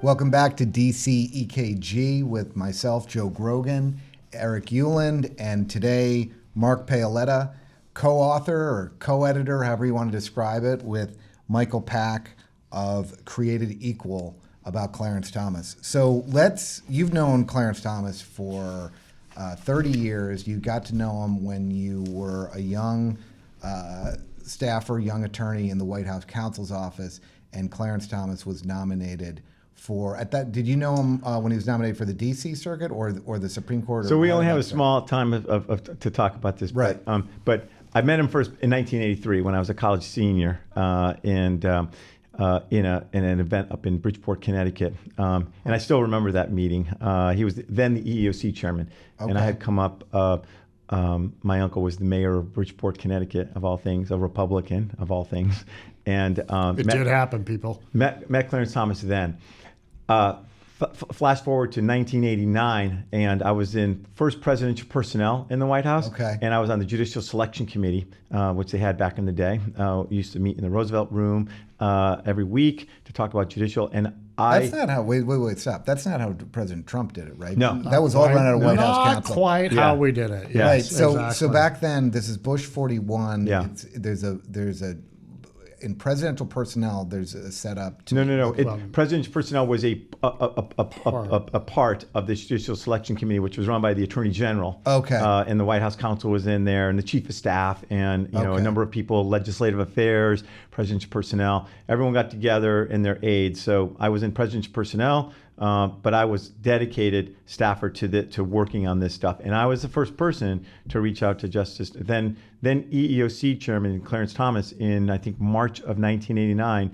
Welcome back to DC EKG with myself, Joe Grogan, Eric Euland, and today Mark Paoletta, co-author or co-editor, however you want to describe it, with Michael Pack of Created Equal about Clarence Thomas. So you've known Clarence Thomas for 30 years. You got to know him when you were a young staffer, young attorney in the White House counsel's office, and Clarence Thomas was nominated for, did you know him when he was nominated for the DC circuit or the Supreme Court? So we only have a small time to talk about this. Right. But I met him first in 1983 when I was a college senior in an event up in Bridgeport, Connecticut. And I still remember that meeting. He was then the EEOC chairman. Okay. And I had come up, my uncle was the mayor of Bridgeport, Connecticut, of all things, a Republican, of all things. And it did happen, people. Met Clarence Thomas then. Flash forward to 1989, and I was in first presidential personnel in the White House. Okay. And I was on the Judicial Selection Committee, which they had back in the day. We used to meet in the Roosevelt Room every week to talk about judicial. And That's not how, wait, stop. That's not how President Trump did it, right? No. That was all run out of White House counsel. Not quite how we did it. Yes, right. So exactly. back then, this is Bush 41. Yeah. There's a in presidential personnel, there's a setup. No. Presidential personnel was a part of the Judicial Selection Committee, which was run by the Attorney General. Okay. And the White House counsel was in there, and the Chief of Staff, and a number of people, legislative affairs, presidential personnel. Everyone got together and their aides. So I was in presidential personnel, but I was dedicated staffer to working on this stuff. And I was the first person to reach out to Justice, then EEOC Chairman Clarence Thomas in, I think, March of 1989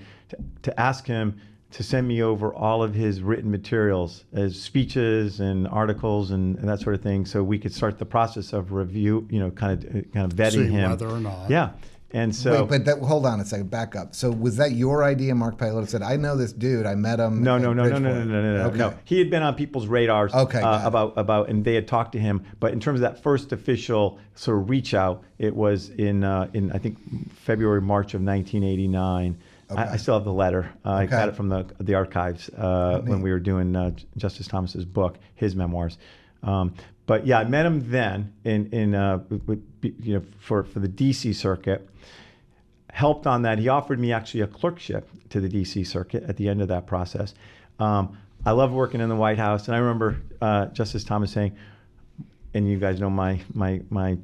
to ask him to send me over all of his written materials as speeches and articles and that sort of thing, so we could start the process of review, kind of vetting him. Whether or not. Yeah. And so, hold on a second, back up. So was that your idea? Mark Paoletta said, "I know this dude. I met him." No. Okay. No. He had been on people's radars. Okay, about, and they had talked to him. But in terms of that first official sort of reach out, it was in I think February, March of 1989. Okay. I still have the letter. I got it from the archives when we were doing Justice Thomas's book, his memoirs. But yeah, I met him then for the DC circuit. Helped on that. He offered me actually a clerkship to the DC circuit at the end of that process. I loved working in the White House, and I remember Justice Thomas saying, and you guys know my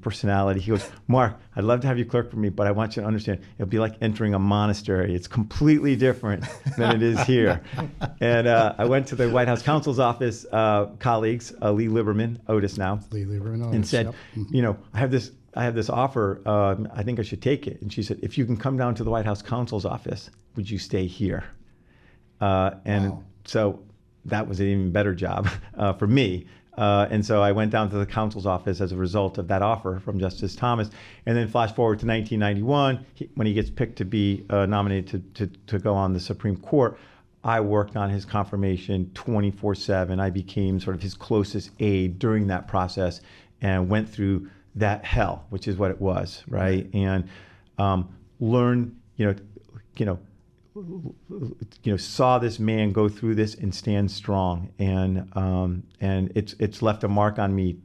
personality. He goes, "Mark, I'd love to have you clerk for me, but I want you to understand, it'll be like entering a monastery. It's completely different than it is here." And I went to the White House counsel's office, colleagues, Lee Lieberman, Otis now, and said, yep. I have this offer. I think I should take it. And she said, "If you can come down to the White House counsel's office, would you stay here?" So that was an even better job for me. And so I went down to the counsel's office as a result of that offer from Justice Thomas. And then flash forward to 1991, when he gets picked to be nominated to go on the Supreme Court. I worked on his confirmation 24/7. I became sort of his closest aide during that process and went through that hell, which is what it was, right? And learned, saw this man go through this and stand strong, and it's left a mark on me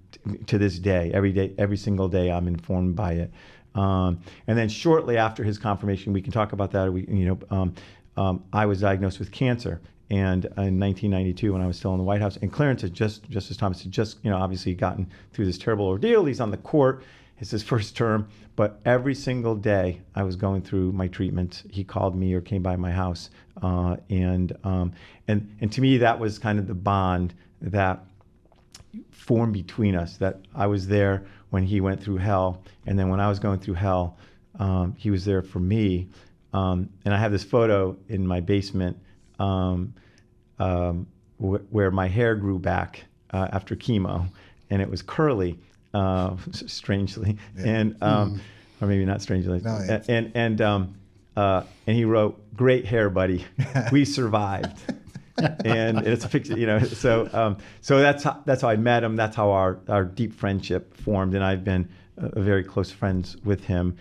to this day. Every single day, I'm informed by it. And then shortly after his confirmation, we can talk about that. I was diagnosed with cancer, and in 1992, when I was still in the White House, and Justice Thomas had just obviously gotten through this terrible ordeal. He's on the court. It's his first term, but every single day I was going through my treatment, he called me or came by my house, and to me that was kind of the bond that formed between us. That I was there when he went through hell, and then when I was going through hell, he was there for me. And I have this photo in my basement where my hair grew back after chemo, and it was curly. Strangely, and or maybe not strangely, and he wrote, "Great hair, buddy. We survived." And it's a picture, So that's how I met him. That's how our deep friendship formed, and I've been very close friends with him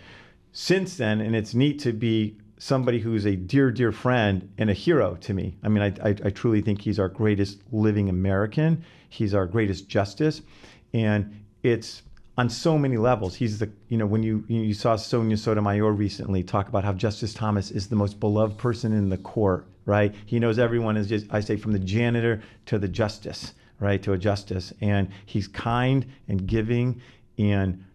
since then. And it's neat to be somebody who's a dear friend and a hero to me. I mean, I truly think he's our greatest living American. He's our greatest justice. And it's on so many levels. He's the, when you saw Sonia Sotomayor recently talk about how Justice Thomas is the most beloved person in the court, right? He knows everyone is just, I say, from the janitor to the justice, right, to a justice. And he's kind and giving and,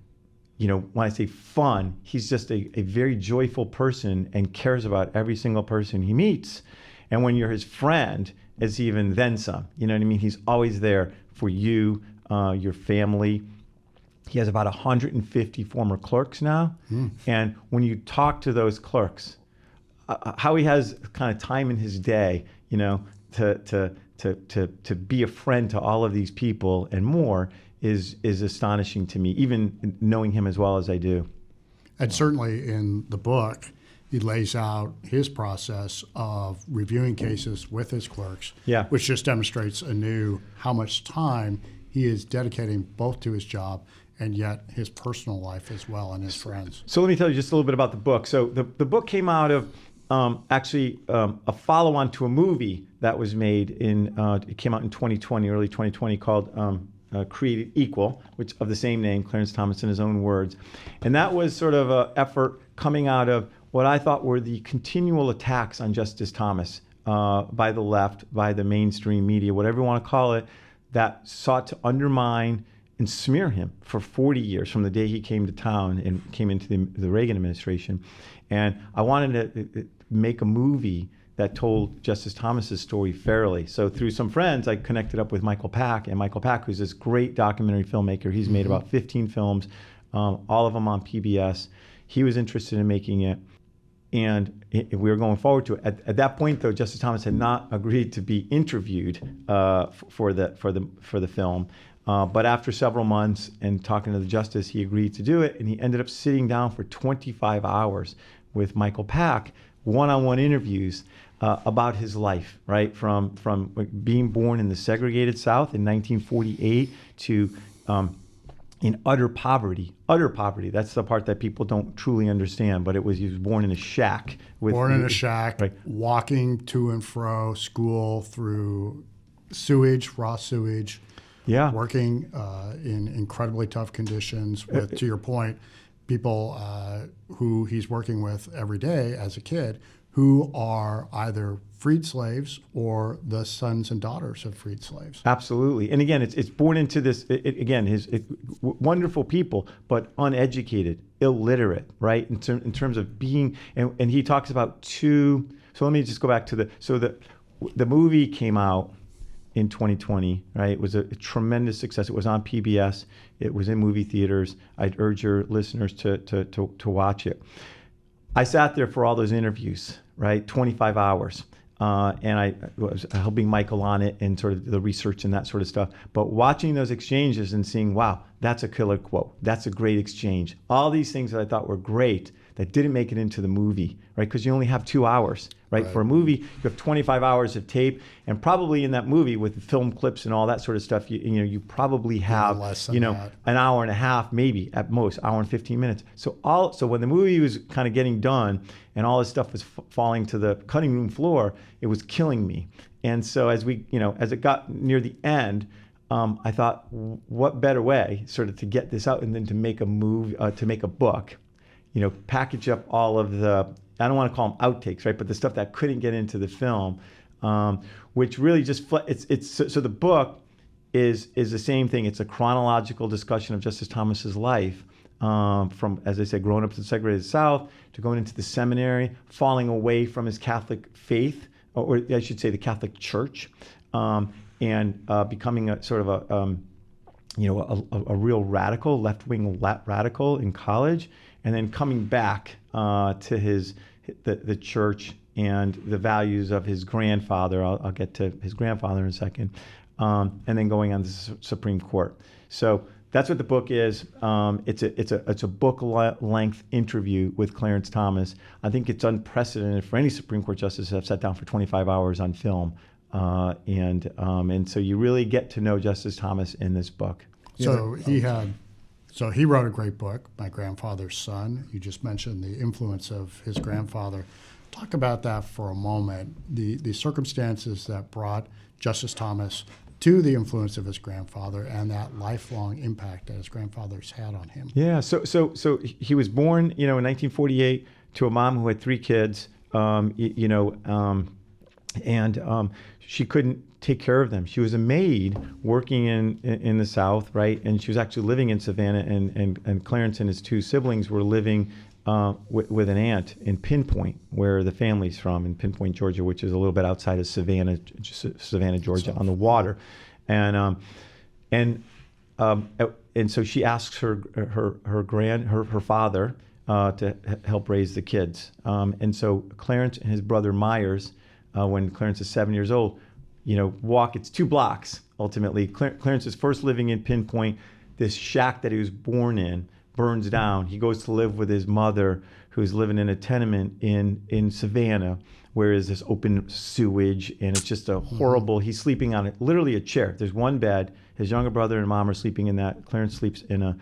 when I say fun, he's just a very joyful person and cares about every single person he meets. And when you're his friend, it's even then some. You know what I mean? He's always there for you, your family. He has about 150 former clerks now. And when you talk to those clerks, how he has kind of time in his day, to be a friend to all of these people and more is astonishing to me, even knowing him as well as I do. And certainly in the book, he lays out his process of reviewing cases with his clerks, which just demonstrates anew how much time he is dedicating both to his job and yet his personal life as well and his friends. So let me tell you just a little bit about the book. So the book came out of a follow-on to a movie that was made it came out in 2020, early 2020, called Created Equal, which of the same name, Clarence Thomas in his own words. And that was sort of an effort coming out of what I thought were the continual attacks on Justice Thomas by the left, by the mainstream media, whatever you want to call it, that sought to undermine and smear him for 40 years from the day he came to town and came into the Reagan administration. And I wanted to make a movie that told Justice Thomas's story fairly. So through some friends, I connected up with Michael Pack. And Michael Pack, who's this great documentary filmmaker, he's made about 15 films, all of them on PBS. He was interested in making it. And we were going forward to it. At that point, though, Justice Thomas had not agreed to be interviewed for the film. But after several months and talking to the justice, he agreed to do it. And he ended up sitting down for 25 hours with Michael Pack, one-on-one interviews about his life, right? From being born in the segregated South in 1948 to in utter poverty. Utter poverty. That's the part that people don't truly understand. But he was born in a shack. Right. Walking to and fro school through sewage, raw sewage. Yeah. Working in incredibly tough conditions with, to your point, people who he's working with every day as a kid who are either freed slaves or the sons and daughters of freed slaves. Absolutely. And again, it's born into this, wonderful people, but uneducated, illiterate, right? In terms of being, and he talks about so let me just go back to the movie came out in 2020, right? It was a tremendous success. It was on PBS. It was in movie theaters. I'd urge your listeners to watch it. I sat there for all those interviews, right? 25 hours. And I was helping Michael on it and sort of the research and that sort of stuff. But watching those exchanges and seeing, wow, that's a killer quote. That's a great exchange. All these things that I thought were great that didn't make it into the movie, right? Because you only have 2 hours, right? For a movie, you have 25 hours of tape, and probably in that movie with film clips and all that sort of stuff, you probably have, an hour and a half, maybe at most, hour and 15 minutes. So when the movie was kind of getting done and all this stuff was falling to the cutting room floor, it was killing me. And so as it got near the end, I thought, what better way sort of to get this out and then to make a to make a book. Package up all of I don't want to call them outtakes, right? But the stuff that couldn't get into the film, which really just, so the book is the same thing. It's a chronological discussion of Justice Thomas's life from, as I said, growing up in the segregated South to going into the seminary, falling away from his Catholic faith, or I should say the Catholic Church, and becoming a sort of a real radical, left-wing radical in college, and then coming back to the church and the values of his grandfather. I'll get to his grandfather in a second, and then going on to the Supreme Court. So that's what the book is. It's a book-length interview with Clarence Thomas. I think it's unprecedented for any Supreme Court justice to have sat down for 25 hours on film, and so you really get to know Justice Thomas in this book. So he had So he wrote a great book, My Grandfather's Son. You just mentioned the influence of his grandfather. Talk about that for a moment, the circumstances that brought Justice Thomas to the influence of his grandfather and that lifelong impact that his grandfather's had on him. Yeah, so he was born, in 1948 to a mom who had 3 kids, and she couldn't take care of them. She was a maid working in the South, right? And she was actually living in Savannah, and Clarence and his 2 siblings were living with an aunt in Pinpoint, where the family's from, in Pinpoint, Georgia, which is a little bit outside of Savannah, Georgia, on the water, and so she asks her father to help raise the kids, and so Clarence and his brother Myers, when Clarence is 7 years old, walk. It's 2 blocks ultimately. Clarence is first living in Pinpoint. This shack that he was born in burns down. He goes to live with his mother, who's living in a tenement in Savannah, where is this open sewage, and it's just a horrible. He's sleeping on literally a chair. There's one bed. His younger brother and mom are sleeping in that. Clarence sleeps in a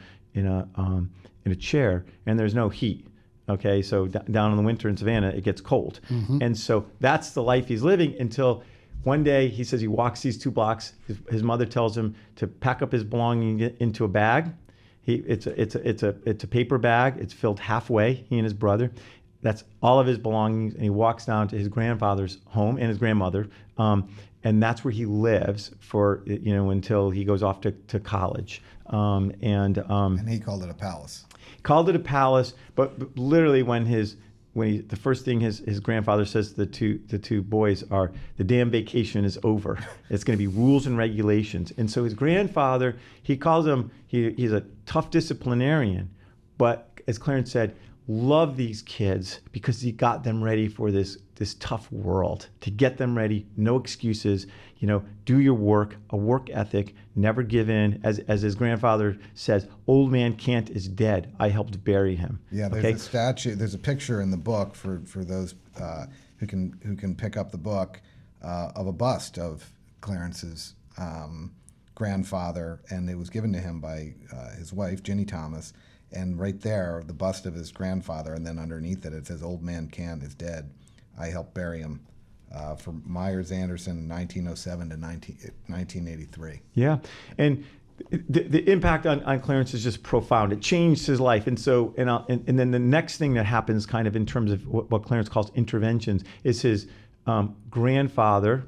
chair, and there's no heat. Okay, so down in the winter in Savannah, it gets cold, and so that's the life he's living until one day he says he walks these 2 blocks. His mother tells him to pack up his belongings into a bag. It's a paper bag. It's filled halfway, he and his brother. That's all of his belongings. And he walks down to his grandfather's home and his grandmother. And that's where he lives for, until he goes off to college. And he called it a palace. Called it a palace, but literally the first thing his grandfather says to the two boys are, the damn vacation is over. It's going to be rules and regulations. And so his grandfather, he calls him, he's a tough disciplinarian, but as Clarence said, love these kids because he got them ready for this tough world, to get them ready, no excuses, do your work, a work ethic, never give in. As his grandfather says, old man Kant is dead. I helped bury him. Yeah, there's a statue, there's a picture in the book for those who can pick up the book of a bust of Clarence's grandfather, and it was given to him by his wife, Ginny Thomas. And right there, the bust of his grandfather, and then underneath it says, old man Kant is dead. I helped bury him. For Myers Anderson, 1907 to 1983. Yeah, and the impact on Clarence is just profound. It changed his life, and so and then the next thing that happens, kind of in terms of what Clarence calls interventions, is his grandfather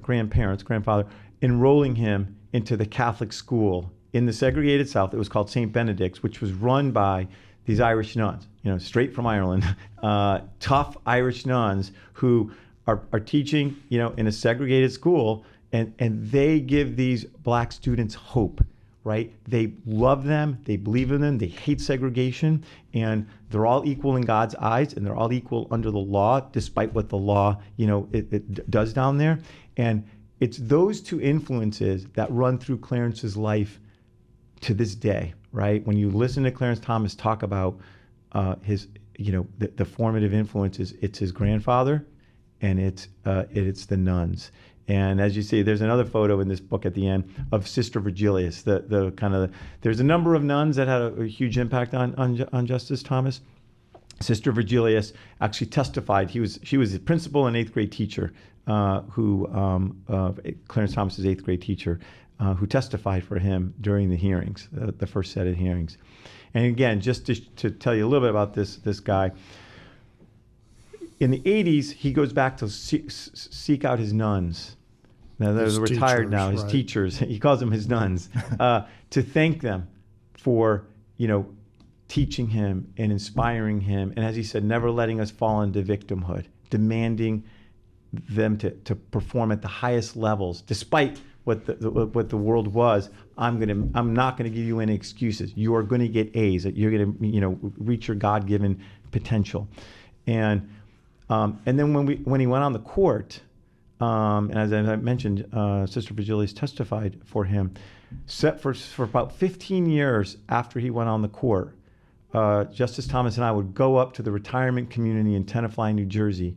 enrolling him into the Catholic school in the segregated South. It was called St. Benedict's, which was run by these Irish nuns, straight from Ireland, tough Irish nuns who are teaching, in a segregated school, and they give these black students hope, right? They love them, they believe in them, they hate segregation, and they're all equal in God's eyes, and they're all equal under the law, despite what the law, it does down there. And it's those 2 influences that run through Clarence's life to this day, right? When you listen to Clarence Thomas talk about his, the formative influences, it's his grandfather, and it's the nuns. And as you see, there's another photo in this book at the end of Sister Virgilius. There's a number of nuns that had a huge impact on Justice Thomas. Sister Virgilius actually testified. She was a principal and 8th grade teacher, Clarence Thomas's 8th grade teacher, who testified for him during the hearings, the first set of hearings. And again, just to tell you a little bit about this guy. In the 80s, he goes back to seek out his nuns. Now they're retired now, his teachers. He calls them his nuns, to thank them for teaching him and inspiring him, and as he said, never letting us fall into victimhood, demanding them to perform at the highest levels, despite what the world was. I'm not gonna give you any excuses. You are gonna get A's. You're gonna reach your God-given potential, and then when he went on the court, and as I mentioned, Sister Virgilius testified for him. For about 15 years after he went on the court, Justice Thomas and I would go up to the retirement community in Tenafly, New Jersey,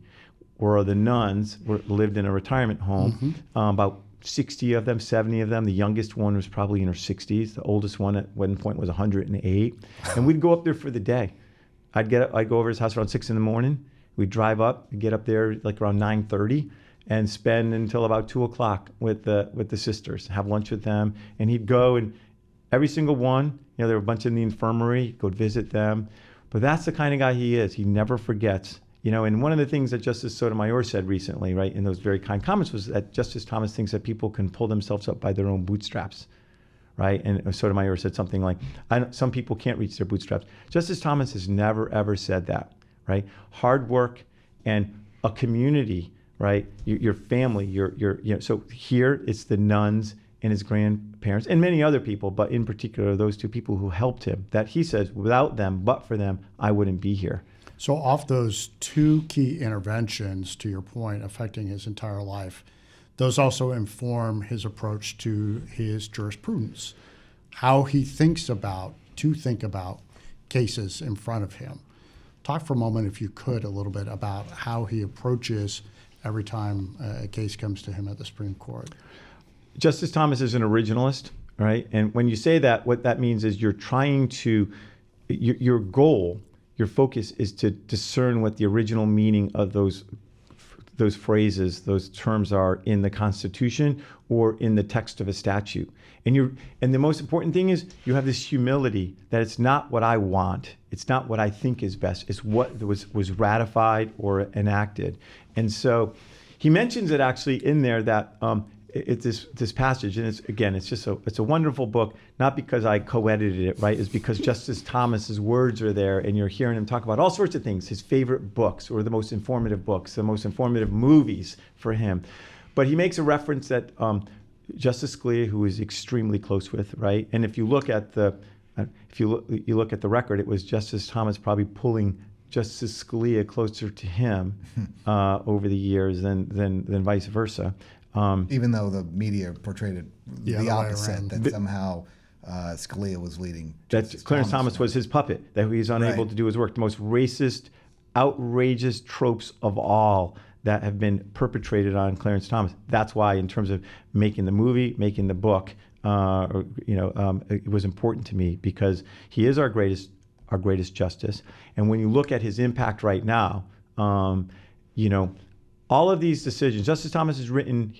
where the nuns lived in a retirement home, about 60 of them, 70 of them. The youngest one was probably in her 60s. The oldest one at one point was 108. And we'd go up there for the day. I'd go over his house around 6 in the morning. We'd drive up, get up there like around 9:30, and spend until about 2 o'clock with the sisters, have lunch with them. And he'd go, and every single one, there were a bunch in the infirmary, go visit them. But that's the kind of guy he is. He never forgets. And one of the things that Justice Sotomayor said recently, right, in those very kind comments, was that Justice Thomas thinks that people can pull themselves up by their own bootstraps, right? And Sotomayor said something like, some people can't reach their bootstraps. Justice Thomas has never, ever said that, right? Hard work and a community, right? Your family, so here it's the nuns and his grandparents and many other people, but in particular, those two people who helped him, that he says, without them, but for them, I wouldn't be here. So off those two key interventions, to your point, affecting his entire life, those also inform his approach to his jurisprudence, how he thinks about cases in front of him. Talk for a moment, if you could, a little bit about how he approaches every time a case comes to him at the Supreme Court. Justice Thomas is an originalist, right? And when you say that, what that means is you're trying to, your goal, your focus is to discern what the original meaning of those phrases, those terms are in the Constitution or in the text of a statute. And the most important thing is you have this humility that it's not what I want, it's not what I think is best, it's what was ratified or enacted. And so he mentions it actually in there that it's this passage, and it's a wonderful book, not because I co-edited it, right? It's because Justice Thomas's words are there, and you're hearing him talk about all sorts of things, his favorite books, or the most informative books, the most informative movies for him. But he makes a reference that Justice Scalia, who is extremely close with, right? And if you look at the record, it was Justice Thomas probably pulling Justice Scalia closer to him over the years than vice versa. Even though the media portrayed it the opposite, that somehow Scalia was leading. That Clarence Thomas was his puppet, that he's unable to do his work. The most racist, outrageous tropes of all that have been perpetrated on Clarence Thomas. That's why, in terms of making the movie, making the book, it was important to me because he is our greatest justice. And when you look at his impact right now, all of these decisions, Justice Thomas has written,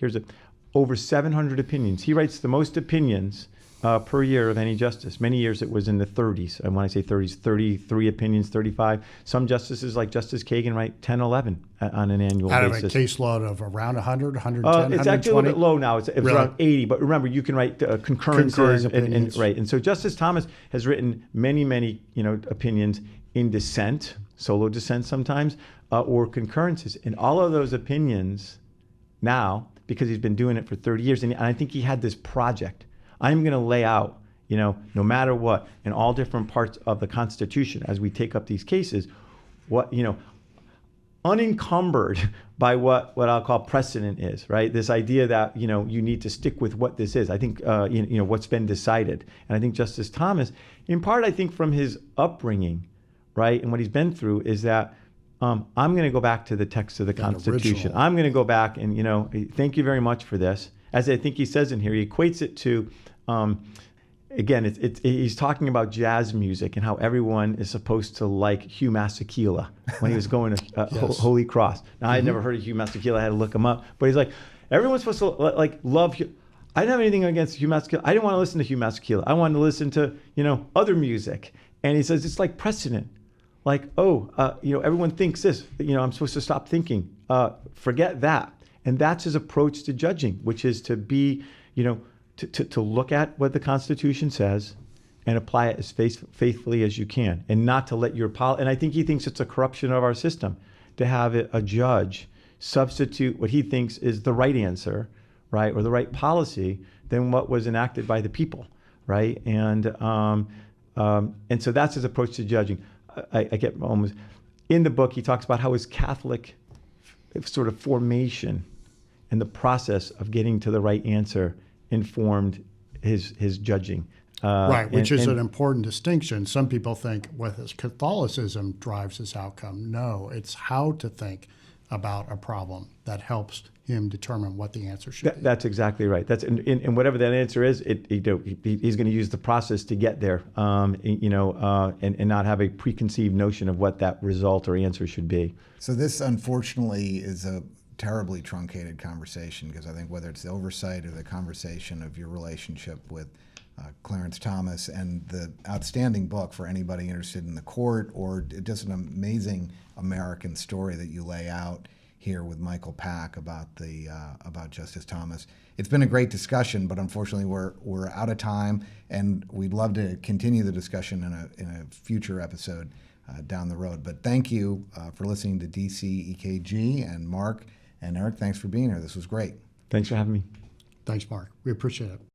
over 700 opinions. He writes the most opinions per year of any justice. Many years it was in the 30s. And when I say 30s, 33 opinions, 35. Some justices like Justice Kagan write 10, 11 on an annual basis. Out of a caseload of around 100, 110, it's actually a little bit low now. It's around 80. But remember, you can write concurrences. And right. And so Justice Thomas has written many, many opinions in dissent, solo dissent sometimes, or concurrences. And all of those opinions now, because he's been doing it for 30 years, and I think he had this project. I'm going to lay out, no matter what, in all different parts of the Constitution as we take up these cases, what, unencumbered by what I'll call precedent is, right? This idea that, you need to stick with what this is. I think, what's been decided. And I think Justice Thomas, in part, I think from his upbringing, right, and what he's been through is that I'm going to go back to the text of the Constitution. Original. I'm going to go back and, thank you very much for this. As I think he says in here, he equates it to, again, he's talking about jazz music and how everyone is supposed to like Hugh Masekela when he was going to Yes. Holy Cross. Now, I'd never heard of Hugh Masekela. I had to look him up. But he's like, everyone's supposed to love Hugh. I didn't have anything against Hugh Masekela. I didn't want to listen to Hugh Masekela. I wanted to listen to, other music. And he says, it's like precedent. Like, everyone thinks this, I'm supposed to stop thinking. Forget that. And that's his approach to judging, which is to be, to look at what the Constitution says and apply it as faithfully as you can, and not to let and I think he thinks it's a corruption of our system to have a judge substitute what he thinks is the right answer, right, or the right policy than what was enacted by the people, right? And so that's his approach to judging. I get almost, in the book, he talks about how his Catholic sort of formation and the process of getting to the right answer informed his judging. Right, which is an important distinction. Some people think, his Catholicism drives his outcome. No, it's how to think about a problem that helps him determine what the answer should be. That's exactly right. And whatever that answer is, he's going to use the process to get there, and not have a preconceived notion of what that result or answer should be. So this, unfortunately, is a terribly truncated conversation, because I think whether it's the oversight or the conversation of your relationship with Clarence Thomas, and the outstanding book for anybody interested in the court, or just an amazing American story that you lay out here with Michael Pack about Justice Thomas. It's been a great discussion, but unfortunately we're out of time, and we'd love to continue the discussion in a future episode down the road. But thank you for listening to DC EKG, and Mark and Eric, thanks for being here. This was great. Thanks for having me. Thanks, Mark. We appreciate it.